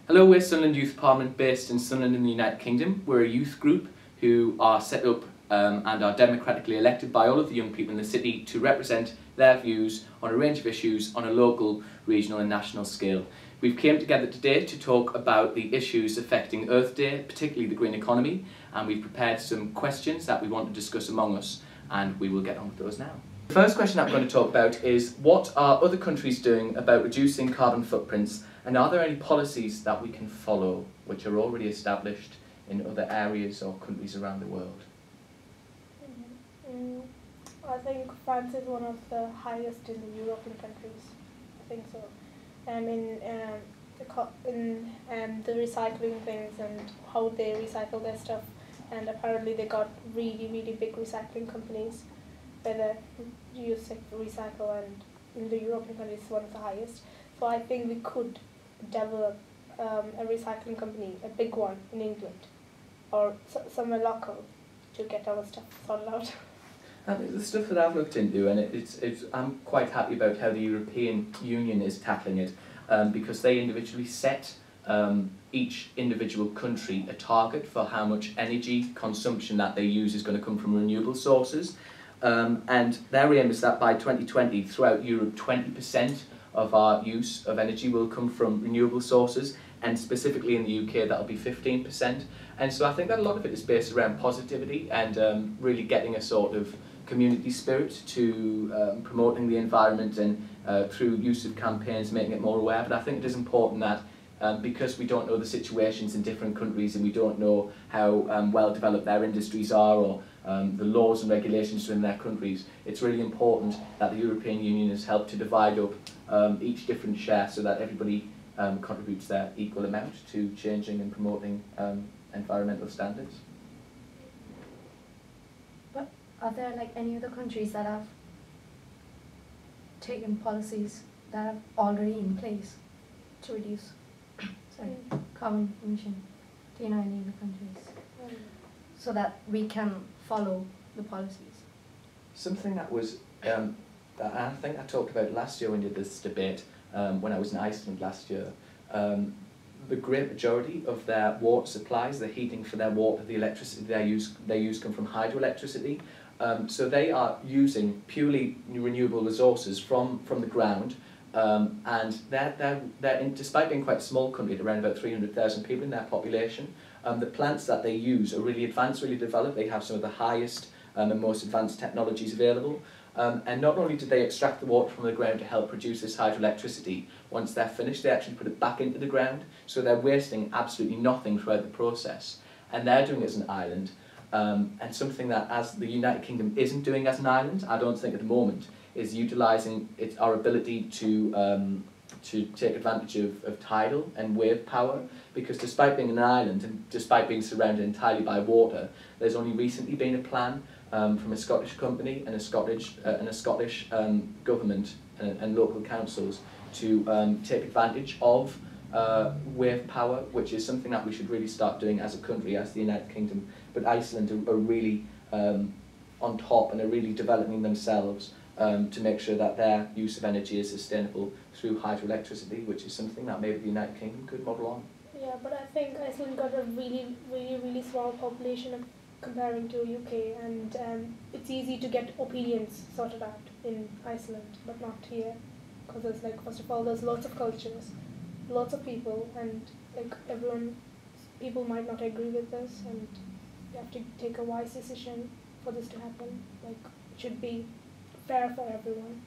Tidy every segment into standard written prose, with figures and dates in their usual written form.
Hello, we're Sunderland Youth Parliament based in Sunderland in the United Kingdom. We're a youth group who are set up and are democratically elected by all of the young people in the city to represent their views on a range of issues on a local, regional and national scale. We've came together today to talk about the issues affecting Earth Day, particularly the green economy, and we've prepared some questions that we want to discuss among us, and we will get on with those now. The first question I'm going to talk about is, what are other countries doing about reducing carbon footprints, and are there any policies that we can follow which are already established in other areas or countries around the world? I think France is one of the highest in the European countries. I think so. In the recycling things and how they recycle their stuff, and apparently they got really big recycling companies where they use to recycle, and in the European countries it's one of the highest. So I think we could develop a recycling company, a big one in England or somewhere local, to get our stuff sorted out. And the stuff that I've looked into, and I'm quite happy about how the European Union is tackling it, because they individually set each individual country a target for how much energy consumption that they use is going to come from renewable sources. And their aim is that by 2020, throughout Europe, 20% of our use of energy will come from renewable sources, and specifically in the UK that'll be 15%. And so I think that a lot of it is based around positivity and really getting a sort of community spirit to promoting the environment, and through use of campaigns making it more aware. But I think it is important that because we don't know the situations in different countries, and we don't know how well developed their industries are, or the laws and regulations in their countries, it's really important that the European Union has helped to divide up each different share so that everybody contributes their equal amount to changing and promoting environmental standards. But are there any other countries that have taken policies that are already in place to reduce carbon emission? Do you know any other countries? So that we can follow the policies. Something that was, that I think I talked about last year when we did this debate, when I was in Iceland last year. The great majority of their water supplies, the heating for their water, the electricity they use come from hydroelectricity. So they are using purely renewable resources from the ground, and despite being quite a small country, at around about 300,000 people in their population, the plants that they use are really advanced, really developed. They have some of the highest and most advanced technologies available. And not only do they extract the water from the ground to help produce this hydroelectricity, once they're finished they actually put it back into the ground, so they're wasting absolutely nothing throughout the process. And they're doing it as an island, and something that as the United Kingdom isn't doing as an island, I don't think at the moment, is utilising our ability to take advantage of tidal and wave power, because despite being an island and despite being surrounded entirely by water, there's only recently been a plan from a Scottish company and a Scottish government and local councils to take advantage of wave power, which is something that we should really start doing as a country, as the United Kingdom. But Iceland are really on top and are really developing themselves to make sure that their use of energy is sustainable through hydroelectricity, which is something that maybe the United Kingdom could model on. Yeah, but I think Iceland got a really small population comparing to UK, and it's easy to get opinions sorted out in Iceland, but not here, because there's first of all, there's lots of cultures, lots of people, and people might not agree with this, and you have to take a wise decision for this to happen. It should be fair for everyone.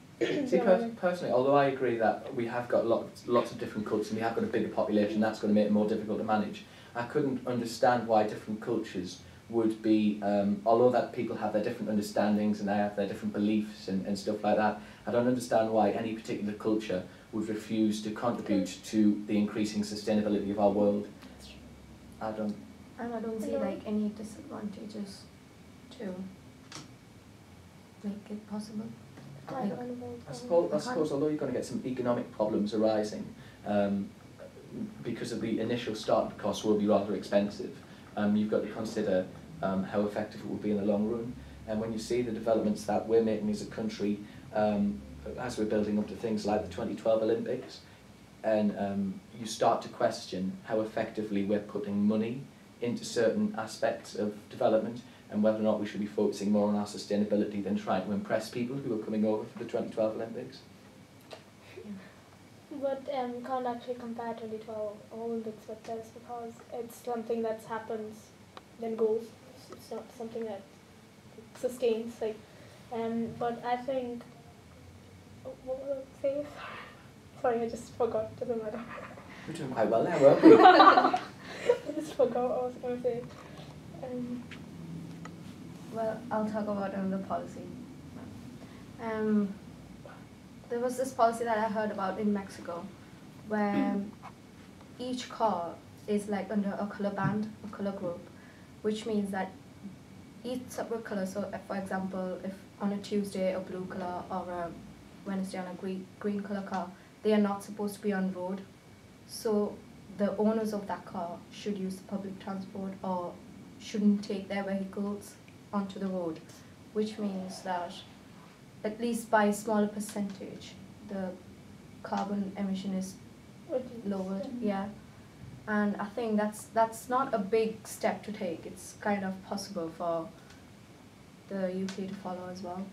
See, personally, although I agree that we have got lots of different cultures and we have got a bigger population, that's going to make it more difficult to manage, I couldn't understand why different cultures would be, although that people have their different understandings and they have their different beliefs and stuff like that, I don't understand why any particular culture would refuse to contribute to the increasing sustainability of our world. I don't see any disadvantages to make it possible. I suppose although you're going to get some economic problems arising, because of the initial start costs will be rather expensive, you've got to consider how effective it will be in the long run. And when you see the developments that we're making as a country, as we're building up to things like the 2012 Olympics, and you start to question how effectively we're putting money into certain aspects of development, and whether or not we should be focusing more on our sustainability than trying to impress people who are coming over for the 2012 Olympics. But you can't actually compare 2012 Olympics with this, because it's something that happens, then goes. It's not something that sustains. Like, but I think. What was I saying? Sorry, I just forgot. Doesn't matter. We're doing quite well now, weren't we? I just forgot what I was going to say. Well, I'll talk about another policy. There was this policy that I heard about in Mexico, where each car is like under a color band, a color group, which means that each separate color, so if, for example, if on a Tuesday a blue color or a Wednesday on a green color car, they are not supposed to be on road. So the owners of that car should use public transport or shouldn't take their vehicles onto the road, which means that at least by a smaller percentage the carbon emission is lowered. Yeah, and I think that's not a big step to take. It's kind of possible for the UK to follow as well.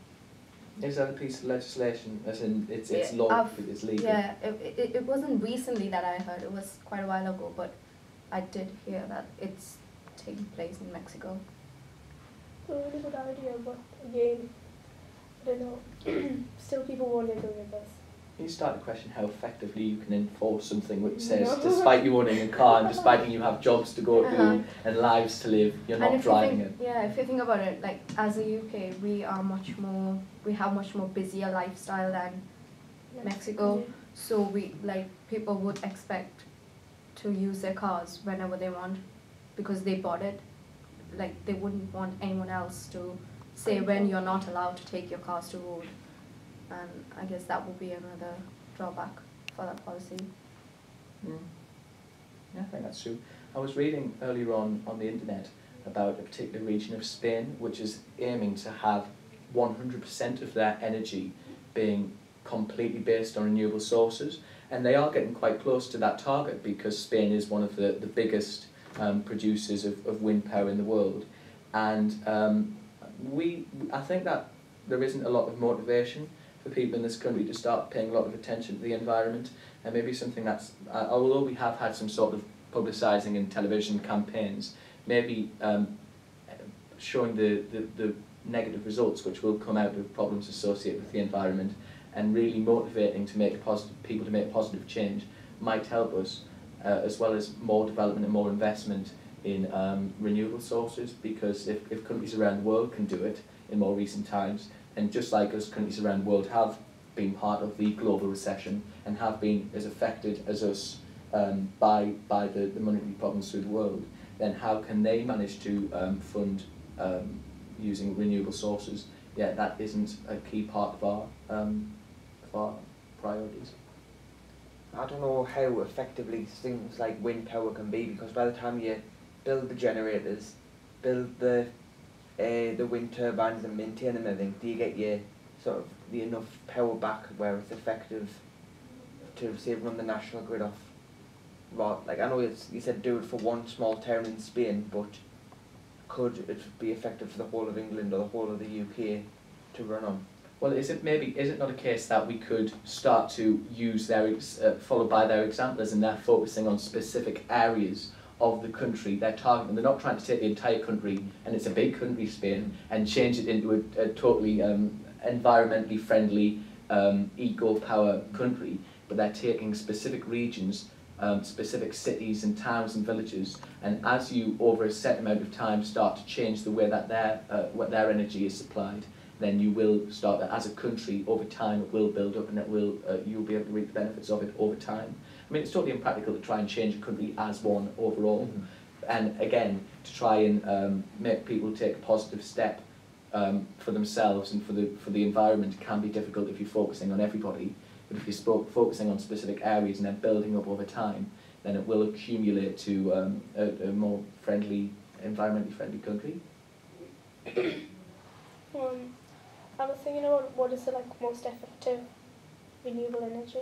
Is that a piece of legislation, as in it's law, it's legal? Yeah, it wasn't recently that I heard, it was quite a while ago, but I did hear that it's taking place in Mexico. It's a really good idea, but again, I don't know, still people won't agree with this. You start to question how effectively you can enforce something which says, despite you owning a car and despite you have jobs to go to and lives to live, you're not driving it. Yeah, if you think about it, like as a UK, we have much more busier lifestyle than Mexico. So people would expect to use their cars whenever they want, because they bought it. Like, they wouldn't want anyone else to say when you're not allowed to take your cars to road. And I guess that would be another drawback for that policy. Mm. Yeah, I think that's true. I was reading earlier on the internet about a particular region of Spain which is aiming to have 100% of their energy being completely based on renewable sources, and they are getting quite close to that target because Spain is one of the biggest producers of wind power in the world, and I think that there isn't a lot of motivation for people in this country to start paying a lot of attention to the environment, and maybe something that's, although we have had some sort of publicising in television campaigns, maybe showing the negative results which will come out of problems associated with the environment, and really motivating to make people to make positive change might help us, as well as more development and more investment in renewable sources, because if countries around the world can do it in more recent times, and just like us, countries around the world have been part of the global recession and have been as affected as us by the monetary problems through the world, then how can they manage to fund using renewable sources? Yeah, that isn't a key part of our priorities. I don't know how effectively things like wind power can be, because by the time you build the generators, build the wind turbines and maintain them and everything, do you get your sort of the enough power back where it's effective to say run the national grid off? Well, like, I know you said do it for one small town in Spain, but could it be effective for the whole of England or the whole of the UK to run on? Well, is it not a case that we could start to use follow by their examples, and they're focusing on specific areas of the country they're targeting? They're not trying to take the entire country, and it's a big country, Spain, and change it into a totally environmentally friendly, eco-power country, but they're taking specific regions, specific cities and towns and villages, and as you, over a set amount of time, start to change the way that their energy is supplied, then you will start, as a country, over time it will build up, and you'll be able to reap the benefits of it over time. I mean, it's totally impractical to try and change a country as one overall, and again, to try and make people take a positive step for themselves and for the environment can be difficult if you're focusing on everybody. But if you're focusing on specific areas and then building up over time, then it will accumulate to a more environmentally friendly country. I was thinking about what is the most effective renewable energy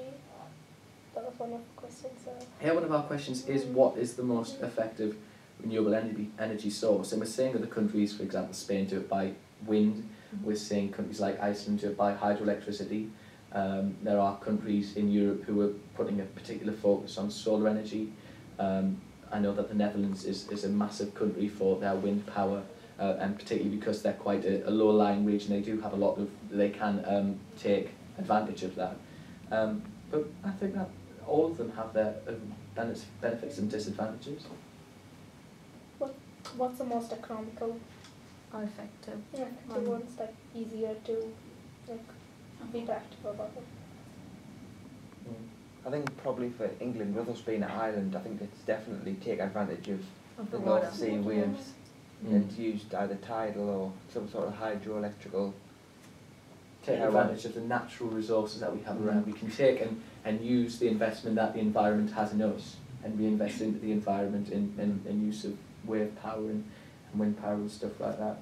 that was one of the questions. So. Here, one of our questions is, what is the most effective renewable energy source? And we're seeing other countries, for example, Spain, do it by wind. We're seeing countries like Iceland do it by hydroelectricity. There are countries in Europe who are putting a particular focus on solar energy. I know that the Netherlands is a massive country for their wind power, and particularly because they're quite a low-lying region, they do have a lot of, they can take advantage of that. But I think that all of them have their benefits and disadvantages. What's the most economical? Or effective. Yeah, the ones that easier to be practical about it. I think probably for England, with us being an island, I think it's definitely take advantage of the water. North Sea waves and use either tidal or some sort of hydroelectrical. Take advantage of the natural resources that we have around. We can take and use the investment that the environment has in us and reinvest into the environment in use of wave power and wind power and stuff like that.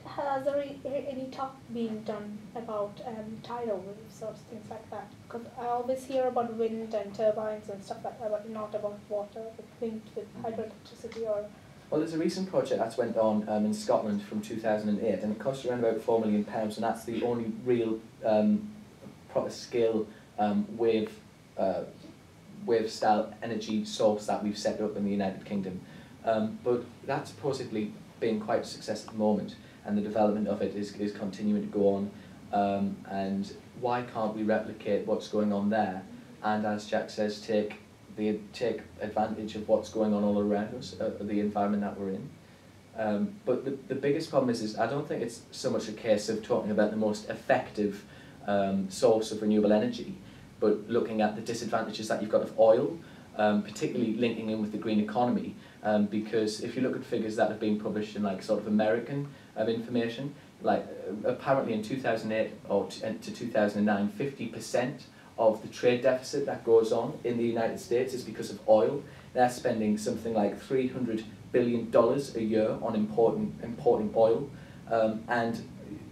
Has there any talk being done about tidal waves or things like that? Because I always hear about wind and turbines and stuff like that, but not about water linked with hydroelectricity or... Well, there's a recent project that's went on in Scotland from 2008, and it cost around about £4 million, and that's the only real proper scale wave-style energy source that we've set up in the United Kingdom. But that's possibly been quite a success at the moment, and the development of it is continuing to go on. And why can't we replicate what's going on there? And as Jack says, take advantage of what's going on all around us, the environment that we're in. But the biggest problem is I don't think it's so much a case of talking about the most effective source of renewable energy, but looking at the disadvantages that you've got of oil, particularly linking in with the green economy, because if you look at figures that have been published in like sort of American information, like apparently in 2008 or to 2009, 50% of the trade deficit that goes on in the United States is because of oil. They're spending something like $300 billion a year on importing oil, and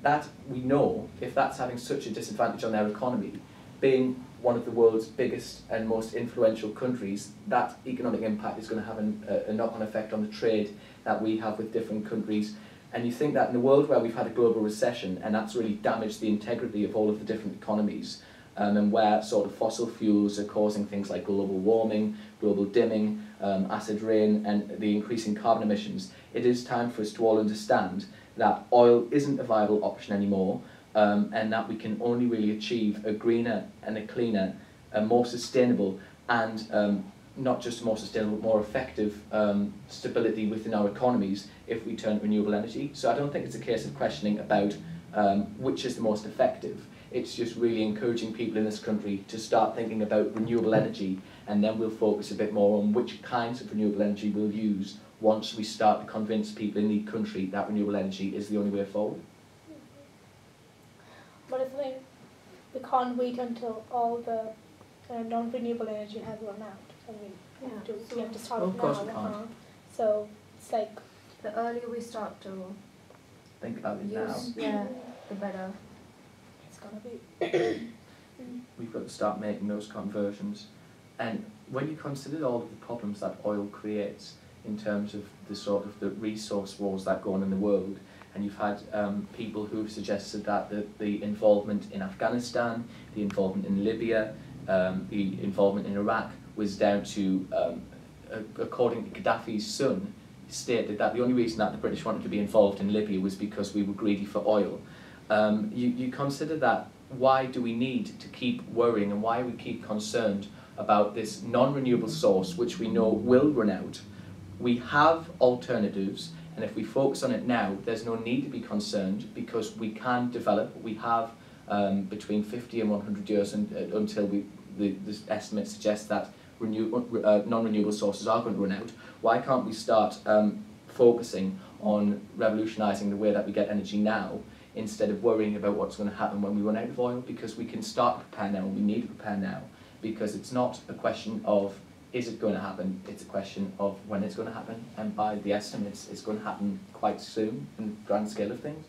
that we know, if that's having such a disadvantage on their economy, being one of the world's biggest and most influential countries, that economic impact is going to have a knock-on effect on the trade that we have with different countries. And you think that in a world where we've had a global recession, and that's really damaged the integrity of all of the different economies, and where sort of fossil fuels are causing things like global warming, global dimming, acid rain, and the increasing carbon emissions, it is time for us to all understand that oil isn't a viable option anymore, and that we can only really achieve a greener and a cleaner, a more sustainable, and not just more sustainable, more effective stability within our economies if we turn to renewable energy. So I don't think it's a case of questioning about which is the most effective. It's just really encouraging people in this country to start thinking about renewable energy, and then we'll focus a bit more on which kinds of renewable energy we'll use once we start to convince people in the country that renewable energy is the only way forward. But it's like we can't wait until all the non-renewable energy has run out. I mean, we have to start of now. course we can't. So it's like The earlier we start to Think about it now. use, the better. it's gonna be. We've got to start making those conversions. And when you consider all of the problems that oil creates in terms of the sort of the resource wars that go on in the world, and you've had people who've suggested that the involvement in Afghanistan, the involvement in Libya, the involvement in Iraq was down to, according to Gaddafi's son, stated that the only reason that the British wanted to be involved in Libya was because we were greedy for oil. You consider that, why do we need to keep worrying, and why we keep concerned about this non-renewable source which we know will run out? We have alternatives, and if we focus on it now, there's no need to be concerned, because we can develop. We have between 50 and 100 years until the estimates suggest that non-renewable sources are going to run out. Why can't we start focusing on revolutionising the way that we get energy now, instead of worrying about what's going to happen when we run out of oil? Because we can start to prepare now, and we need to prepare now, because it's not a question of is it going to happen, it's a question of when it's going to happen, and by the estimates it's going to happen quite soon in the grand scale of things.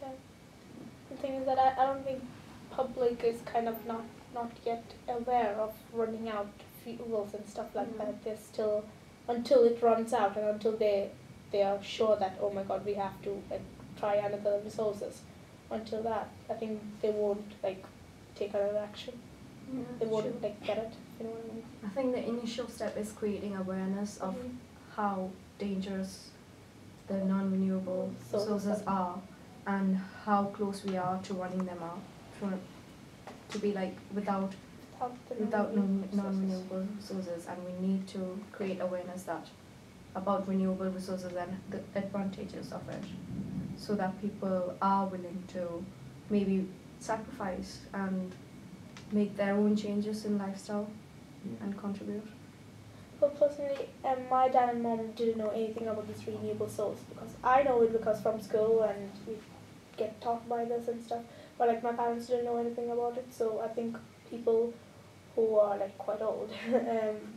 Okay. The thing is that I don't think public is kind of not not yet aware of running out fuels and stuff like that. They're still, until it runs out and until they are sure that, oh my god, we have to like try another resources. Until that, I think they won't like take another action. Yeah, They won't sure. like get it. You know what I mean? I think the initial step is creating awareness of how dangerous the non-renewable resources are and how close we are to running them out. To be like without non-renewable resources, and we need to create awareness that about renewable resources and the advantages of it, so that people are willing to maybe sacrifice and make their own changes in lifestyle and contribute. Well, personally, my dad and mom didn't know anything about this renewable source, because I know it because from school and we get taught by this and stuff, but like my parents didn't know anything about it. So I think people who are like quite old,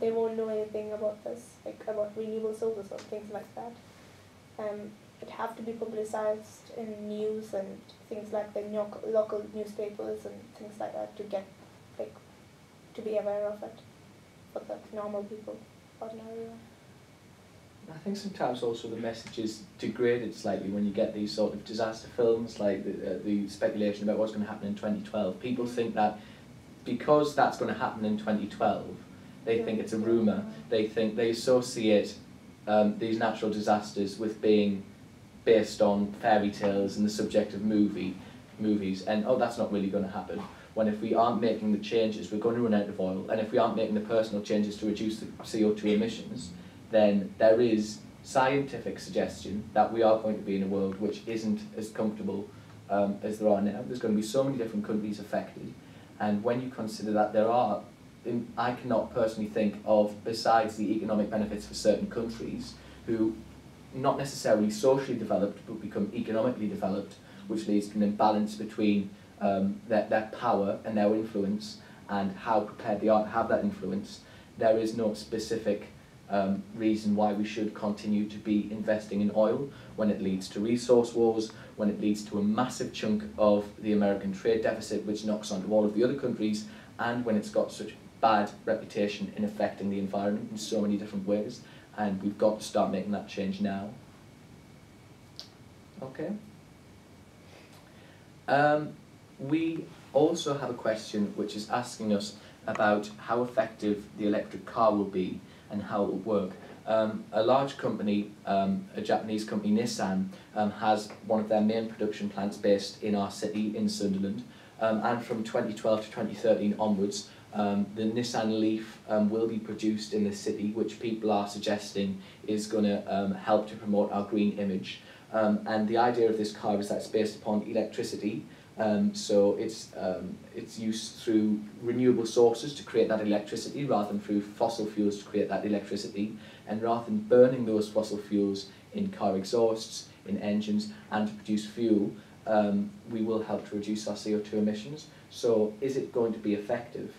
they won't know anything about this, like about renewable sources or things like that. It have to be publicized in news and things like the local newspapers and things like that to get like to be aware of it for the normal people, ordinary. I think sometimes also the message is degraded slightly when you get these sort of disaster films, like the speculation about what's going to happen in 2012. People think that because that's going to happen in 2012, they think it's a rumour. They associate these natural disasters with being based on fairy tales and the subject of movies, and oh, that's not really going to happen. When if we aren't making the changes, we're going to run out of oil, and if we aren't making the personal changes to reduce the CO2 emissions, then there is scientific suggestion that we are going to be in a world which isn't as comfortable as there are now. There's going to be so many different countries affected, and when you consider that there are, I cannot personally think of, besides the economic benefits for certain countries who not necessarily socially developed but become economically developed, which leads to an imbalance between their power and their influence and how prepared they are to have that influence. There is no specific reason why we should continue to be investing in oil when it leads to resource wars, when it leads to a massive chunk of the American trade deficit which knocks onto all of the other countries, and when it's got such bad reputation in affecting the environment in so many different ways. And we've got to start making that change now. Okay. We also have a question which is asking us about how effective the electric car will be and how it will work. A large company, a Japanese company, Nissan, has one of their main production plants based in our city in Sunderland, and from 2012 to 2013 onwards, the Nissan Leaf will be produced in the city, which people are suggesting is going to help to promote our green image. And the idea of this car is that it's based upon electricity, so it's used through renewable sources to create that electricity rather than through fossil fuels to create that electricity. And rather than burning those fossil fuels in car exhausts, in engines, and to produce fuel, we will help to reduce our CO2 emissions. So is it going to be effective?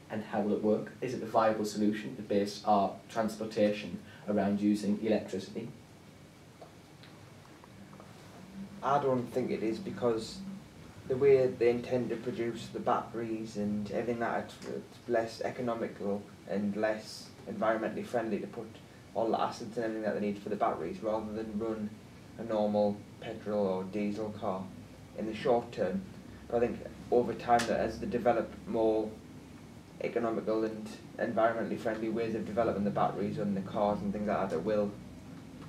And how will it work? Is it a viable solution to base our transportation around using electricity? I don't think it is, because the way they intend to produce the batteries and everything like that, it's less economical and less environmentally friendly to put all the acids and everything that they need for the batteries rather than run a normal petrol or diesel car in the short term. But I think over time, that as they develop more economical and environmentally friendly ways of developing the batteries and the cars and things like that, that will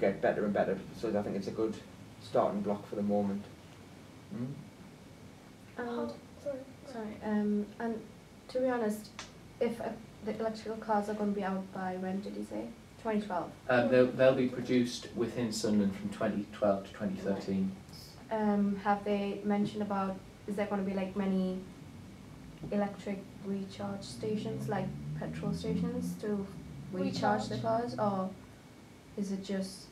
get better and better. So I think it's a good starting block for the moment. And to be honest, if the electrical cars are going to be out by when did you say? 2012. They'll be produced within Sunderland from 2012 to 2013. Have they mentioned about, is there going to be like many electric recharge stations, like petrol stations, to recharge the cars, or is it just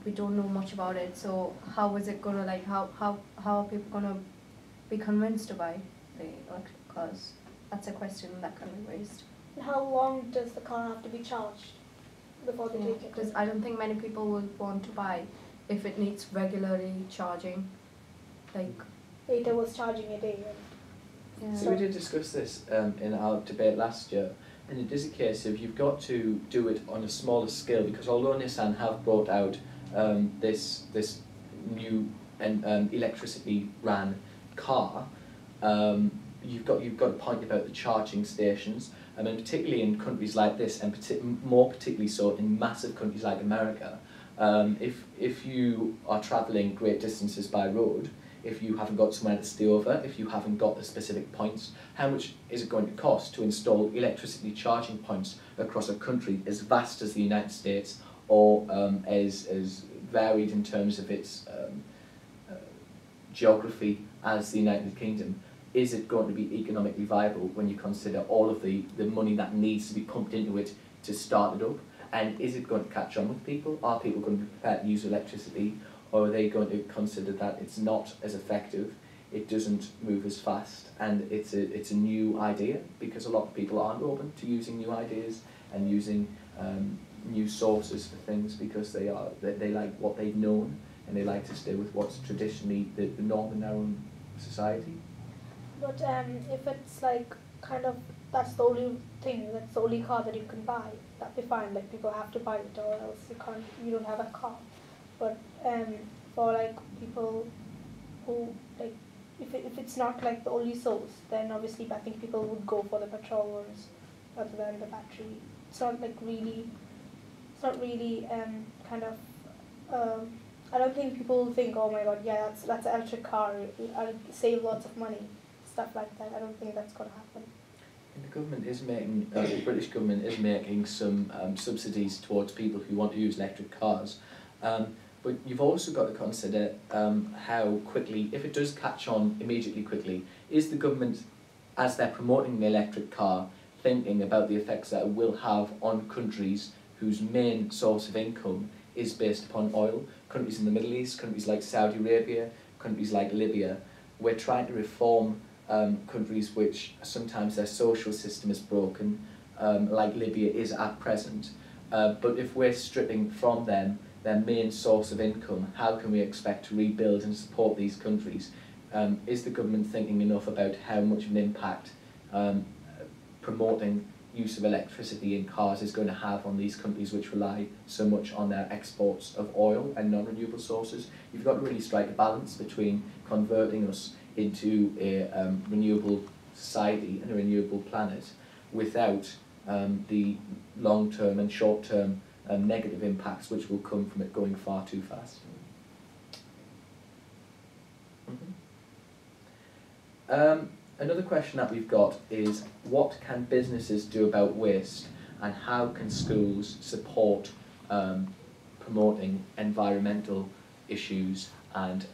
we don't know much about it? So how is it gonna, like, how are people gonna be convinced to buy the electric cars? That's a question that can be raised. And how long does the car have to be charged before they take it? Because I don't think many people will want to buy if it needs regularly charging, like 8 hours charging a day. Yeah. So we did discuss this in our debate last year, and it is a case of you've got to do it on a smaller scale, because although Nissan have brought out this new electricity ran car, you've got a point about the charging stations, and particularly in countries like this, and more particularly so in massive countries like America. If you are travelling great distances by road, if you haven't got somewhere to stay over, if you haven't got the specific points, how much is it going to cost to install electricity charging points across a country as vast as the United States, or as varied in terms of its geography as the United Kingdom? Is it going to be economically viable when you consider all of the money that needs to be pumped into it to start it up? And is it going to catch on with people? Are people going to be prepared to use electricity? Or are they going to consider that it's not as effective, it doesn't move as fast, and it's a new idea? Because a lot of people aren't open to using new ideas and using new sources for things, because they like what they've known, and they like to stay with what's traditionally the norm in their own society. But if it's like kind of that's the only thing, that's the only car that you can buy, that'd be fine. Like people have to buy it, or else you don't have a car. But for like people who like, if it's not like the only source, then obviously I think people would go for the petrol ones rather than the battery. It's not like really. It's not really kind of. I don't think people think, oh my god, yeah, that's an electric car. I'll save lots of money, stuff like that. I don't think that's going to happen. And the government is making, the British government is making some subsidies towards people who want to use electric cars. But you've also got to consider how quickly, if it does catch on immediately quickly, is the government, as they're promoting the electric car, thinking about the effects that it will have on countries whose main source of income is based upon oil? Countries in the Middle East, countries like Saudi Arabia, countries like Libya. We're trying to reform countries which sometimes their social system is broken, like Libya is at present. But if we're stripping from them their main source of income, how can we expect to rebuild and support these countries? Is the government thinking enough about how much of an impact promoting use of electricity in cars is going to have on these countries which rely so much on their exports of oil and non-renewable sources? You've got to really strike a balance between converting us into a renewable society and a renewable planet without the long-term and short-term negative impacts which will come from it going far too fast. Another question that we've got is, what can businesses do about waste, and how can schools support promoting environmental issues and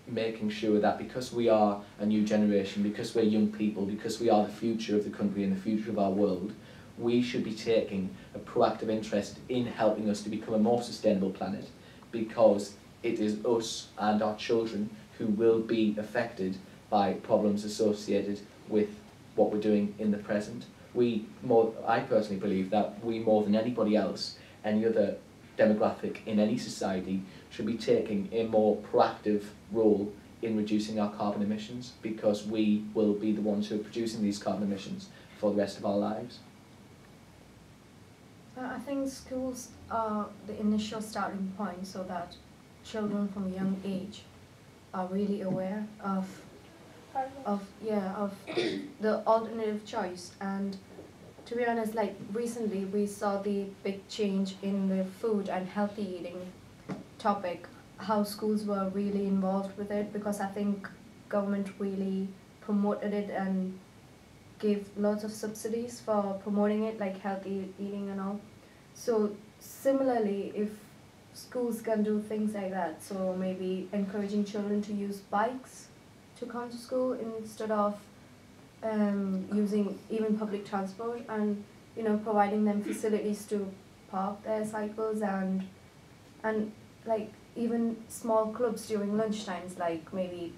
making sure that, because we are a new generation, because we're young people, because we are the future of the country and the future of our world, we should be taking a proactive interest in helping us to become a more sustainable planet, because it is us and our children who will be affected by problems associated with what we're doing in the present. I personally believe that we, more than anybody else, any other demographic in any society, should be taking a more proactive role in reducing our carbon emissions, because we will be the ones who are producing these carbon emissions for the rest of our lives. I think schools are the initial starting point, so that children from a young age are really aware of the alternative choice. And to be honest, like recently we saw the big change in the food and healthy eating topic, how schools were really involved with it, because I think government really promoted it and gave lots of subsidies for promoting it, like healthy eating and all. So similarly, if schools can do things like that, so maybe encouraging children to use bikes to come to school instead of using even public transport, and providing them facilities to park their cycles, and like even small clubs during lunchtimes, like maybe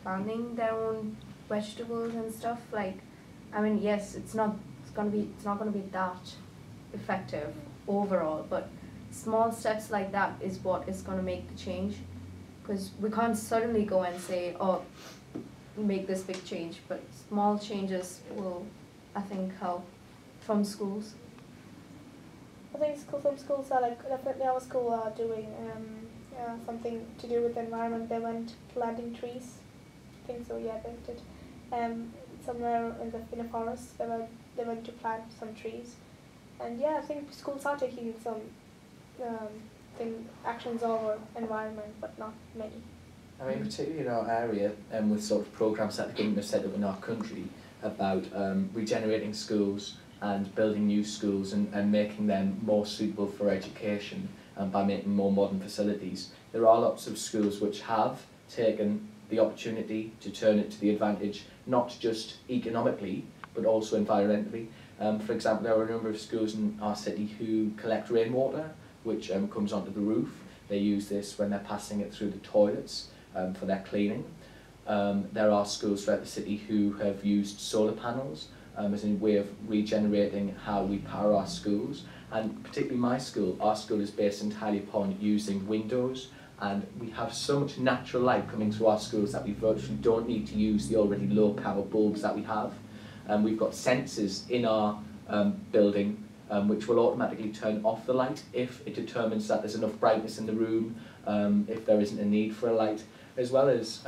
planting their own vegetables and stuff. Like, I mean, yes, it's not gonna be that effective overall, but small steps like that is what is gonna make the change, because we can't suddenly go and say, oh, make this big change, but small changes will, I think, help from schools. I think some schools are like, definitely our school are doing something to do with the environment. They went planting trees. I think so, yeah, they did. Somewhere in a forest, they went to plant some trees. And yeah, I think schools are taking some actions over environment, but not many. I mean, particularly in our area, with sort of programmes that the government has set up in our country about regenerating schools and building new schools and making them more suitable for education by making more modern facilities. There are lots of schools which have taken the opportunity to turn it to the advantage, not just economically, but also environmentally. For example, there are a number of schools in our city who collect rainwater, which comes onto the roof. They use this when they're passing it through the toilets for their cleaning. There are schools throughout the city who have used solar panels as a way of regenerating how we power our schools. And particularly my school, our school is based entirely upon using windows, and we have so much natural light coming through our schools that we virtually don't need to use the already low power bulbs that we have. We've got sensors in our building which will automatically turn off the light if it determines that there's enough brightness in the room, if there isn't a need for a light, as well as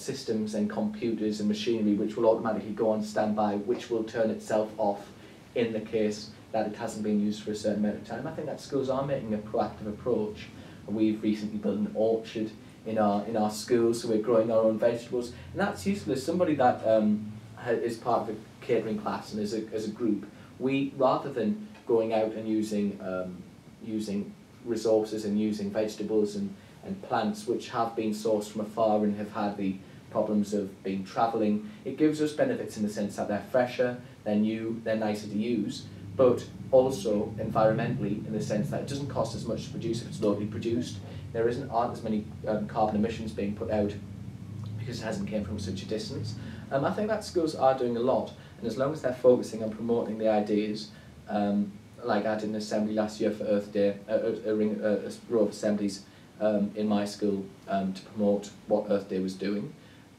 systems and computers and machinery which will automatically go on standby, which will turn itself off in the case that it hasn't been used for a certain amount of time. I think that schools are making a proactive approach. We've recently built an orchard in our schools, so we're growing our own vegetables, and that's useful as somebody that is part of a catering class and as a group. We, rather than going out and using resources and using vegetables and plants which have been sourced from afar and have had the problems of being travelling, it gives us benefits in the sense that they're fresher, they're new, they're nicer to use, but also environmentally in the sense that it doesn't cost as much to produce if it's locally produced. There aren't as many carbon emissions being put out because it hasn't came from such a distance. I think that schools are doing a lot, and as long as they're focusing on promoting the ideas, like I did an assembly last year for Earth Day, a row of assemblies in my school to promote what Earth Day was doing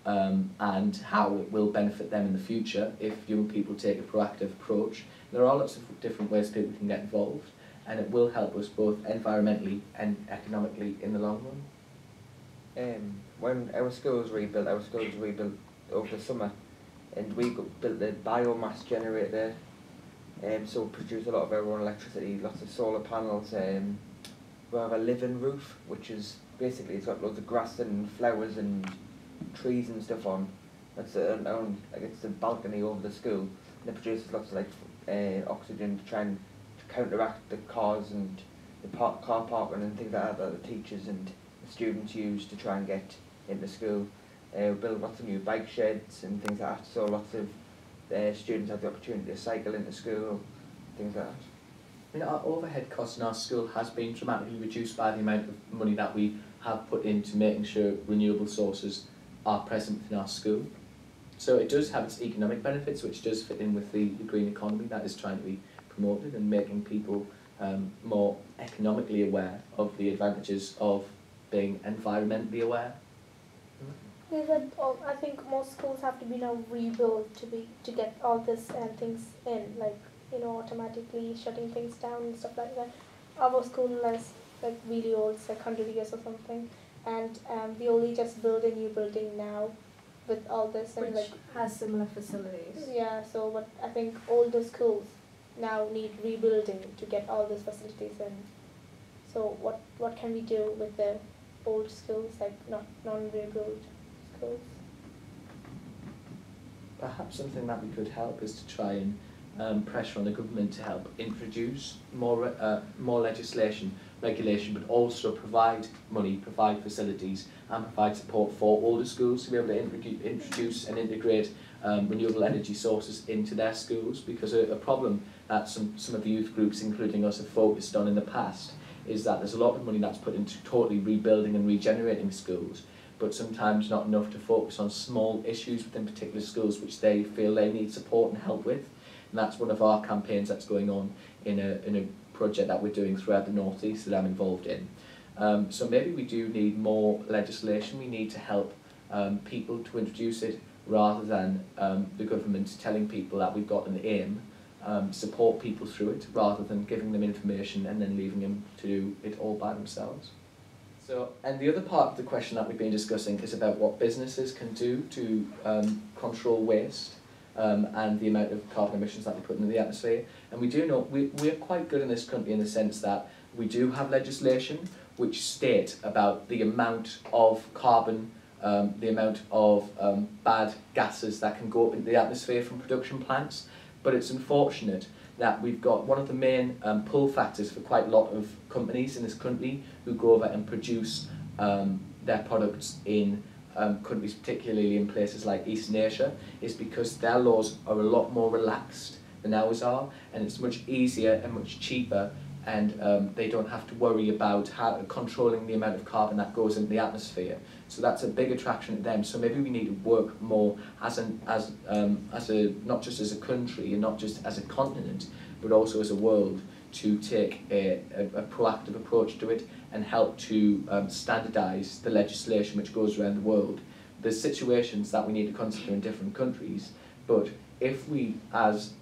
and how it will benefit them in the future if young people take a proactive approach. There are lots of different ways people can get involved, and it will help us both environmentally and economically in the long run. When our school was rebuilt over the summer, and we built a biomass generator, so we produce a lot of our own electricity, lots of solar panels. We have a living roof, which is basically, it's got loads of grass and flowers and trees and stuff on. It's it's a balcony over the school, and it produces lots of oxygen to try and counteract the cars and the car parking and things like that the teachers and the students use to try and get into school. We build lots of new bike sheds and things like that, so lots of students have the opportunity to cycle into school, things like that. I mean, our overhead costs in our school has been dramatically reduced by the amount of money that we have put into making sure renewable sources are present within our school. So it does have its economic benefits, which does fit in with the green economy that is trying to be promoted and making people more economically aware of the advantages of being environmentally aware. I think most schools have to be now rebuilt to get all this things in, like automatically shutting things down and stuff like that. Our school is like really old, it's like 100 years or something, and we only just build a new building now with all this and Which has similar facilities. Yeah, so but I think older schools now need rebuilding to get all these facilities in. So what can we do with the old schools, like non-rebuilt schools? Perhaps something that we could help is to try and pressure on the government to help introduce more regulation, but also provide money, provide facilities, and provide support for older schools to be able to introduce and integrate renewable energy sources into their schools. Because a problem that some of the youth groups, including us, have focused on in the past is that there's a lot of money that's put into totally rebuilding and regenerating schools, but sometimes not enough to focus on small issues within particular schools which they feel they need support and help with. And that's one of our campaigns that's going on in a project that we're doing throughout the North East that I'm involved in. So maybe we do need more legislation. We need to help people to introduce it rather than the government telling people that we've got an aim. Support people through it rather than giving them information and then leaving them to do it all by themselves. So, and the other part of the question that we've been discussing is about what businesses can do to control waste and the amount of carbon emissions that they put into the atmosphere. And we do know we're quite good in this country in the sense that we do have legislation which state about the amount of carbon, the amount of bad gases that can go up into the atmosphere from production plants. But it's unfortunate that we've got one of the main pull factors for quite a lot of companies in this country who go over and produce their products in countries, particularly in places like Eastern Asia, is because their laws are a lot more relaxed than ours are, and it's much easier and much cheaper, and they don't have to worry about controlling the amount of carbon that goes into the atmosphere. So that's a big attraction to them. So maybe we need to work more as not just as a country and not just as a continent, but also as a world, to take a proactive approach to it and help to standardise the legislation which goes around the world. There's situations that we need to consider in different countries, but if we, as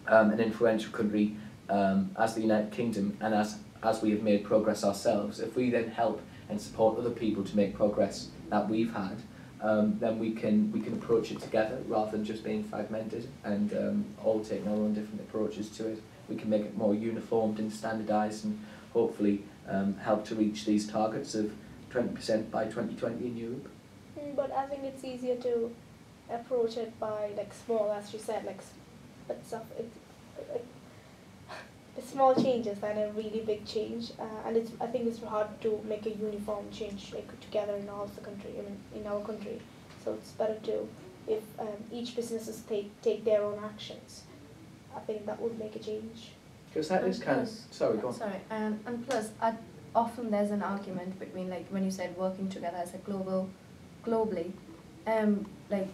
an influential country, as the United Kingdom, and as we have made progress ourselves, if we then help and support other people to make progress that we've had, then we can approach it together rather than just being fragmented and all taking our own different approaches to it. We can make it more uniformed and standardised, and hopefully help to reach these targets of 20% by 2020 in Europe. But I think it's easier to approach it by like small, as you said, like stuff. It's small changes and a really big change, and I think it's hard to make a uniform change like together in all the country. I mean, in our country, so it's better to if each businesses take their own actions. I think that would make a change. Because that is kind of sorry, go on. Sorry, and plus, often there's an argument between, like when you said working together as a globally, like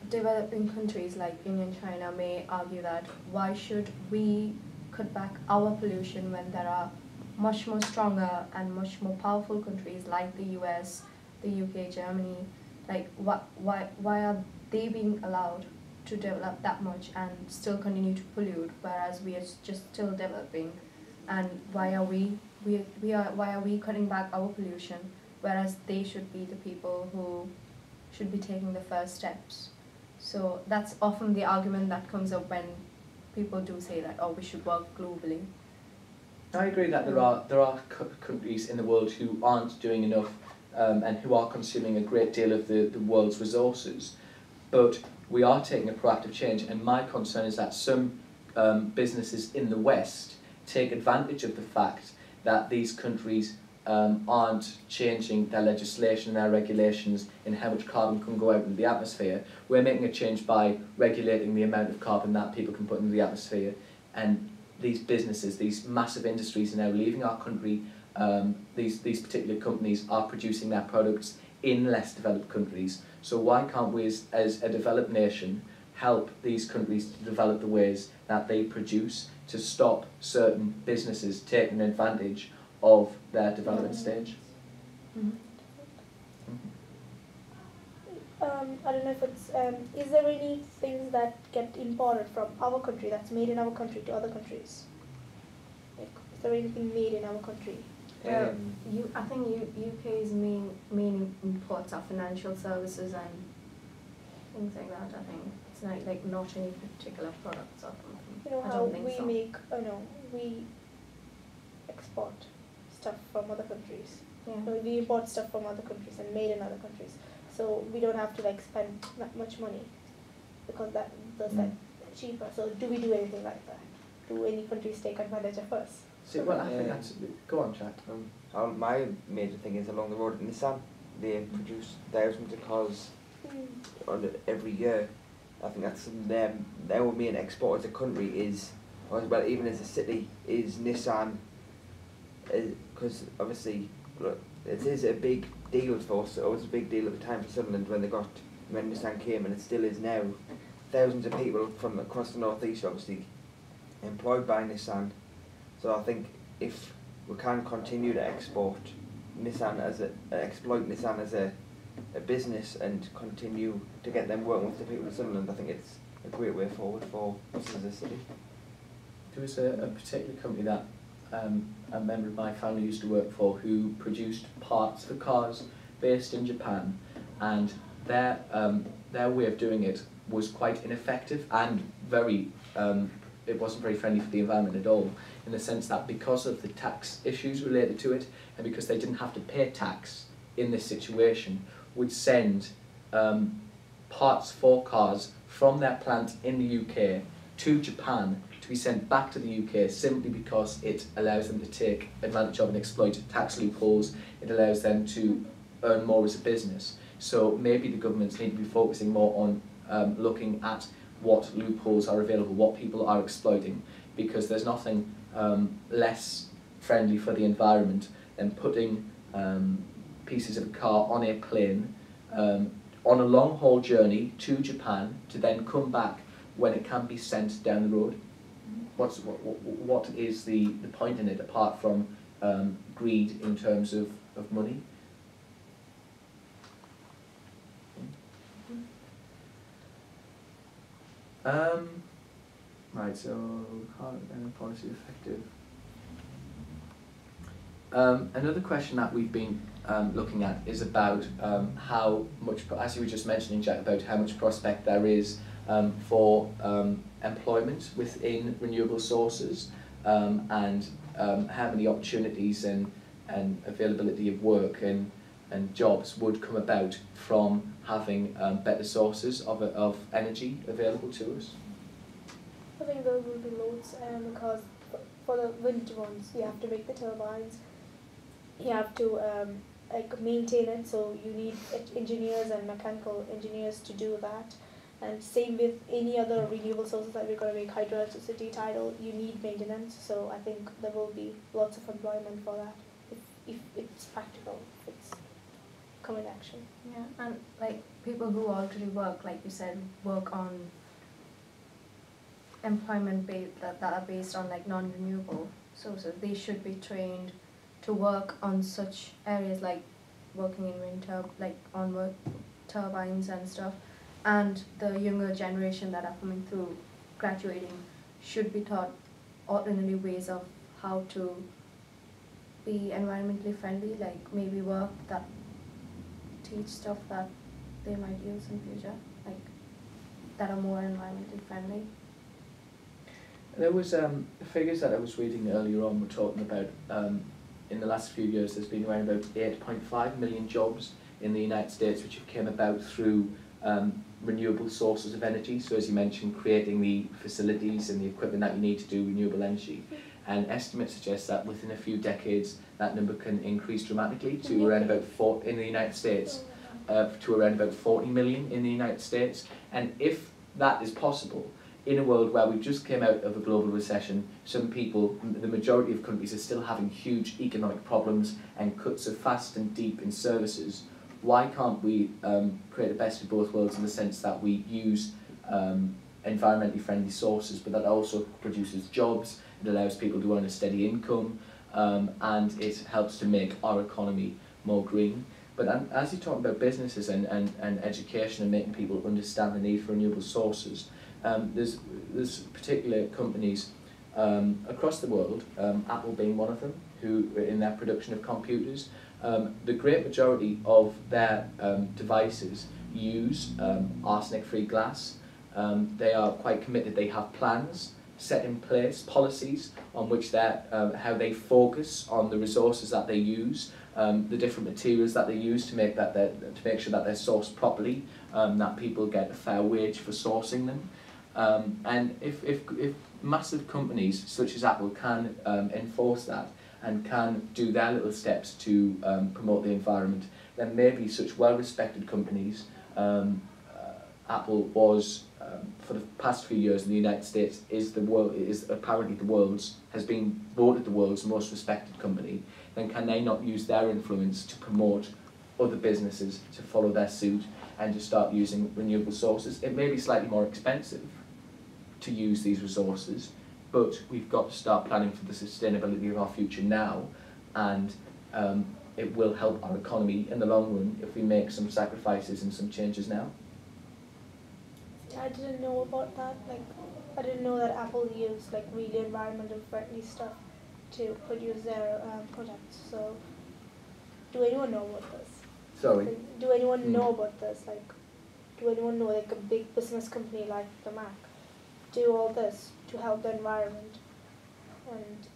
developing countries like India and China may argue that why should we cut back our pollution when there are much more stronger and much more powerful countries like the US, the UK, Germany, like why are they being allowed to develop that much and still continue to pollute, whereas we are just still developing, and why are we cutting back our pollution, whereas they should be the people who should be taking the first steps. So that's often the argument that comes up when people do say that, oh, we should work globally. I agree that there are countries in the world who aren't doing enough and who are consuming a great deal of the world's resources, but we are taking a proactive change, and my concern is that some businesses in the West take advantage of the fact that these countries aren't changing their legislation and their regulations in how much carbon can go out into the atmosphere. We're making a change by regulating the amount of carbon that people can put into the atmosphere, and these businesses, these massive industries are now leaving our country. These particular companies are producing their products in less developed countries. So why can't we as a developed nation help these countries to develop the ways that they produce, to stop certain businesses taking advantage of their development stage? Mm-hmm. I don't know if it's, is there any things that get imported from our country, that's made in our country, to other countries? Like, is there anything made in our country? I think UK's main imports are financial services and things like that. I think it's like not any particular products or something. You know I how don't think we so. we export stuff from other countries. Yeah. So we import stuff from other countries and made in other countries. So we don't have to like spend that much money because that's like cheaper. So do we do anything like that? Do any countries take advantage of us? So, well, I think that's... Go on, Jack. My major thing is along the road, Nissan, they produce thousands of cars every year. I think that's their main export as a country is, or as well even as a city, is Nissan. Because obviously, look, it is a big deal for us. It was a big deal at the time for Sunderland when Nissan came, and it still is now. Thousands of people from across the northeast obviously employed by Nissan. So I think if we can continue to export Nissan exploit Nissan as a a business and continue to get them working with the people of Sunderland, I think it's a great way forward for us as a city. There was a particular company that a member of my family used to work for who produced parts for cars based in Japan, and their way of doing it was quite ineffective and very it wasn't very friendly for the environment at all, in the sense that because of the tax issues related to it, and because they didn't have to pay tax in this situation, would send parts for cars from their plant in the UK to Japan to be sent back to the UK, simply because it allows them to take advantage of and exploit tax loopholes. It allows them to earn more as a business. So maybe the governments need to be focusing more on looking at what loopholes are available, what people are exploiting, because there's nothing less friendly for the environment than putting pieces of a car on a plane on a long haul journey to Japan to then come back when it can be sent down the road. What is the point in it, apart from greed in terms of money? Right, so carbon and policy effective. Another question that we've been looking at is about how much, as you were just mentioning, Jack, about how much prospect there is for employment within renewable sources, and how many opportunities and availability of work and jobs would come about from having better sources of energy available to us. I think there will be loads, because for the wind ones, you have to make the turbines, you have to like maintain it, so you need engineers and mechanical engineers to do that. And same with any other renewable sources that we're going to make, hydroelectricity, tidal, you need maintenance. So I think there will be lots of employment for that if it's practical, if it's come in action. Yeah, and like people who already work, like you said, work on employment that are based on like non-renewable sources, they should be trained to work on such areas, like working in wind turbines and stuff. And the younger generation that are coming through, graduating, should be taught alternative ways of how to be environmentally friendly, like maybe work that teach stuff that they might use in future, like that are more environmentally friendly. There was figures that I was reading earlier on were talking about in the last few years there's been around about 8.5 million jobs in the United States which have came about through renewable sources of energy. So as you mentioned, creating the facilities and the equipment that you need to do renewable energy. And estimates suggest that within a few decades that number can increase dramatically to around about in the United States, to around about 40 million in the United States. And if that is possible, in a world where we just came out of a global recession, some people, the majority of countries, are still having huge economic problems and cuts are fast and deep in services, why can't we create the best of both worlds in the sense that we use environmentally friendly sources, but that also produces jobs, it allows people to earn a steady income, and it helps to make our economy more green. But as you're talking about businesses and education and making people understand the need for renewable sources, there's particular companies across the world, Apple being one of them, who in their production of computers, the great majority of their devices use arsenic-free glass. They are quite committed. They have plans set in place, policies on which how they focus on the resources that they use, the different materials that they use to make sure that they're sourced properly, that people get a fair wage for sourcing them. And if massive companies such as Apple can enforce that and can do their little steps to promote the environment, then maybe such well-respected companies, Apple was for the past few years in the United States is apparently has been voted the world's most respected company, then can they not use their influence to promote other businesses to follow their suit and to start using renewable sources? It may be slightly more expensive to use these resources, but we've got to start planning for the sustainability of our future now, and it will help our economy in the long run if we make some sacrifices and some changes now. I didn't know about that. Like, I didn't know that Apple used like really environmental friendly stuff to produce their products. So, do anyone know about this? Sorry? Like, do anyone know about this? Like, do anyone know like a big business company like the Mac do all this to help the environment? And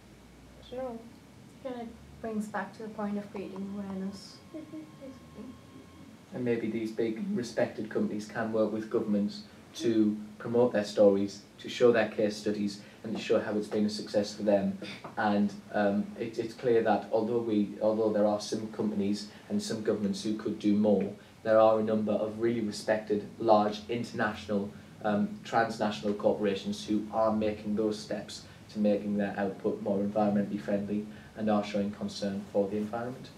I don't know. And it brings back to the point of creating awareness. And maybe these big respected companies can work with governments to promote their stories, to show their case studies, and to show how it's been a success for them. And it's clear that although there are some companies and some governments who could do more, there are a number of really respected, large, international, transnational corporations who are making those steps to making their output more environmentally friendly and are showing concern for the environment.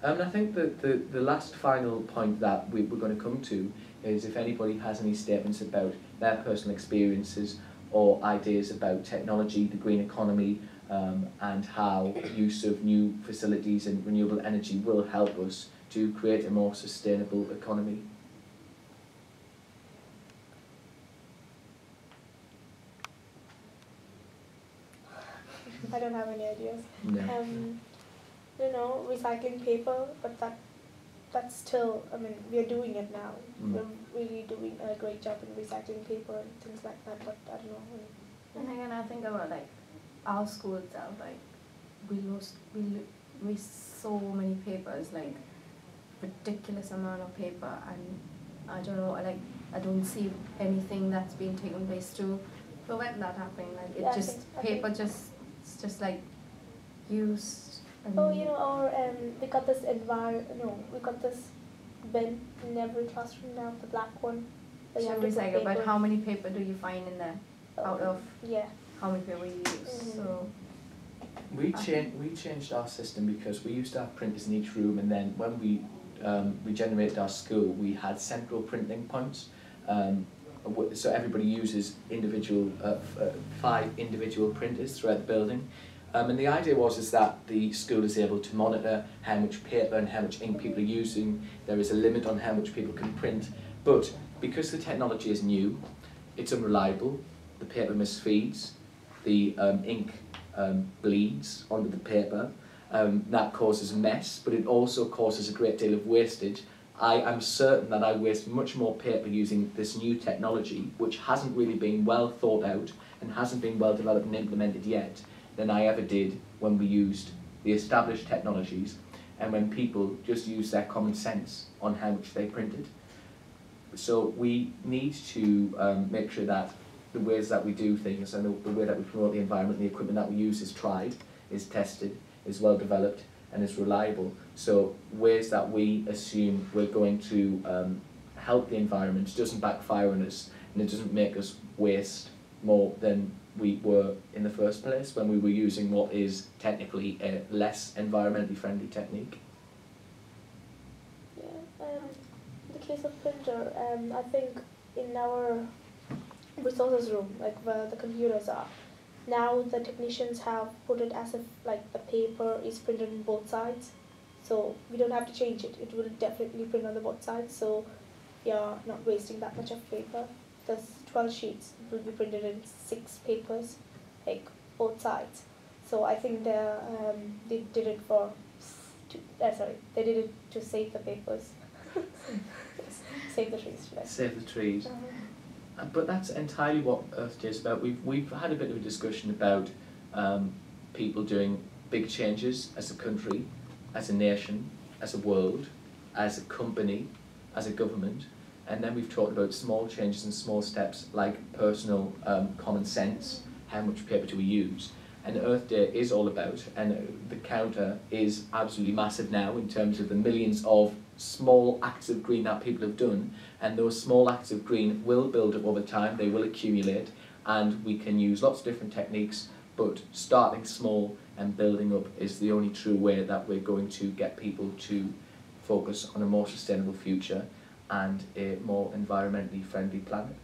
I think that the last final point that we're going to come to is if anybody has any statements about their personal experiences or ideas about technology, the green economy, and how use of new facilities and renewable energy will help us to create a more sustainable economy. I don't have any ideas. No. You know, recycling paper, but that's still, I mean, we're doing it now. We're really doing a great job in recycling paper and things like that, but I don't know. And again, I think about like our school itself, like we waste so many papers, like ridiculous amount of paper, and I don't know, I don't see anything that's been taken place to prevent that happening. Like it it's just like used. Oh, you know, we got this we got this bin in every classroom now, the black one. So recycle, but how many paper do you find in there out of how many paper you use? So we changed our system because we used to have printers in each room, and then when we regenerated our school, we had central printing points. So everybody uses individual 5 individual printers throughout the building. And the idea is that the school is able to monitor how much paper and how much ink people are using. There is a limit on how much people can print, but because the technology is new, it's unreliable, the paper misfeeds, the ink bleeds onto the paper, that causes a mess, but it also causes a great deal of wastage. I am certain that I waste much more paper using this new technology, which hasn't really been well thought out and hasn't been well developed and implemented yet, than I ever did when we used the established technologies and when people just used their common sense on how much they printed. So we need to make sure that the ways that we do things and the way that we promote the environment, the equipment that we use is tried, is tested, is well developed and is reliable. So ways that we assume we're going to help the environment doesn't backfire on us, and it doesn't make us waste more than we were in the first place when we were using what is technically a less environmentally friendly technique. Yeah, in the case of printer, I think in our resources room, like where the computers are, now the technicians have put it as if like the paper is printed on both sides, so we don't have to change it. It will definitely print on the both sides, so you're not wasting that much of paper. There's 12 sheets, it will be printed in 6 papers, like both sides. So I think they did it they did it to save the papers. Save the trees. Save the trees. But that's entirely what Earth Day is about. We've had a bit of a discussion about people doing big changes as a country, as a nation, as a world, as a company, as a government. And then we've talked about small changes and small steps like personal common sense, how much paper do we use. And Earth Day is all about, and the counter is absolutely massive now in terms of the millions of small acts of green that people have done, and those small acts of green will build up over time, they will accumulate, and we can use lots of different techniques, but starting small and building up is the only true way that we're going to get people to focus on a more sustainable future and a more environmentally friendly planet.